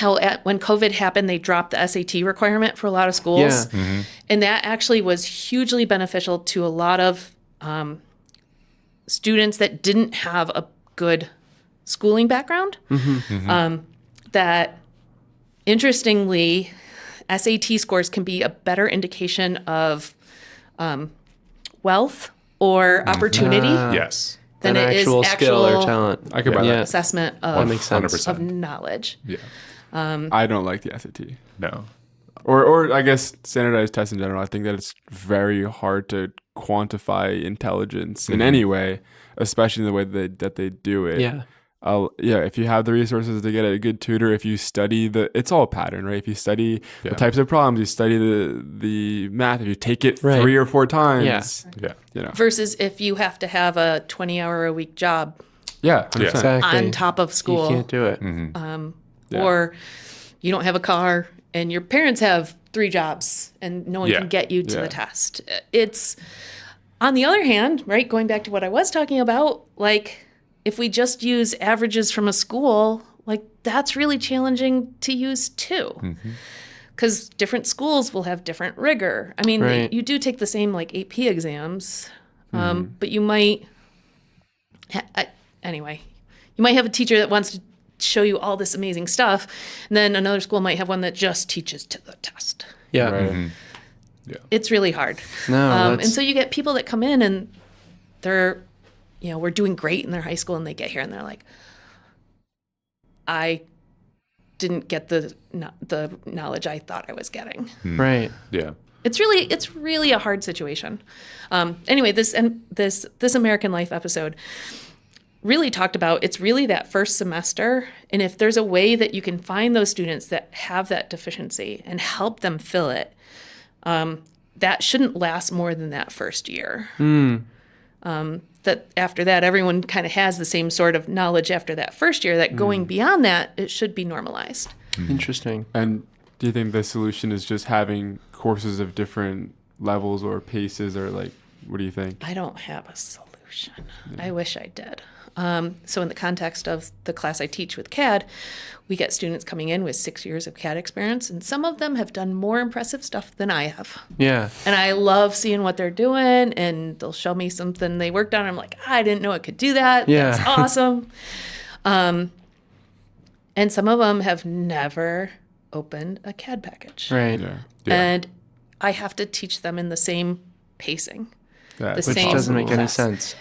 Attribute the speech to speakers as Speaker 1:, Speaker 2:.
Speaker 1: how when COVID happened, they dropped the SAT requirement for a lot of schools.
Speaker 2: Yeah.
Speaker 1: And that actually was hugely beneficial to a lot of students that didn't have a good schooling background. That, interestingly, SAT scores can be a better indication of wealth or opportunity
Speaker 3: Yes.
Speaker 1: than it is
Speaker 2: actual skill or
Speaker 1: actual
Speaker 2: talent.
Speaker 3: I could buy that.
Speaker 1: assessment
Speaker 2: That makes
Speaker 1: of,
Speaker 2: sense.
Speaker 1: of knowledge.
Speaker 3: Yeah.
Speaker 4: I don't like the SAT.
Speaker 3: No.
Speaker 4: Or I guess standardized tests in general. I think that it's very hard to quantify intelligence in any way, especially in the way that they do it.
Speaker 2: Yeah.
Speaker 4: If you have the resources to get a good tutor, if you study it's all a pattern, right? If you study the types of problems, you study the math, if you take it 3 or 4 times,
Speaker 3: Yeah.
Speaker 1: Versus if you have to have a 20-hour-a-week job
Speaker 4: 100%.
Speaker 2: Exactly.
Speaker 1: on top of school.
Speaker 2: You can't do it.
Speaker 1: Or you don't have a car and your parents have 3 jobs and no one can get you to the test. It's, on the other hand, right, going back to what I was talking about, like, if we just use averages from a school, like, that's really challenging to use too. Because different schools will have different rigor. I mean,
Speaker 2: Right.
Speaker 1: you do take the same, like, AP exams, but you might, anyway, you might have a teacher that wants to show you all this amazing stuff, and then another school might have one that just teaches to the test.
Speaker 2: Yeah.
Speaker 4: Right.
Speaker 1: It's really hard.
Speaker 2: No,
Speaker 1: And so you get people that come in and they're, we're doing great in their high school, and they get here and they're like, I didn't get the knowledge I thought I was getting.
Speaker 2: right.
Speaker 3: Yeah.
Speaker 1: It's really a hard situation. Anyway, this American Life episode really talked about, it's really that first semester, and if there's a way that you can find those students that have that deficiency and help them fill it, that shouldn't last more than that first year. That after that, everyone kind of has the same sort of knowledge after that first year, that going beyond that, it should be normalized.
Speaker 2: Interesting.
Speaker 4: And do you think the solution is just having courses of different levels or paces, or like, what do you think?
Speaker 1: I don't have a solution. I wish I did. So in the context of the class I teach with CAD, we get students coming in with 6 years of CAD experience, and some of them have done more impressive stuff than I have.
Speaker 2: Yeah.
Speaker 1: And I love seeing what they're doing, and they'll show me something they worked on. I'm like, I didn't know it could do that.
Speaker 2: Yeah.
Speaker 1: That's awesome. And some of them have never opened a CAD package.
Speaker 2: Right.
Speaker 4: Yeah.
Speaker 1: And I have to teach them in the same pacing.
Speaker 4: Yeah.
Speaker 1: The
Speaker 2: Which
Speaker 1: same
Speaker 2: doesn't make any
Speaker 1: class.
Speaker 2: sense.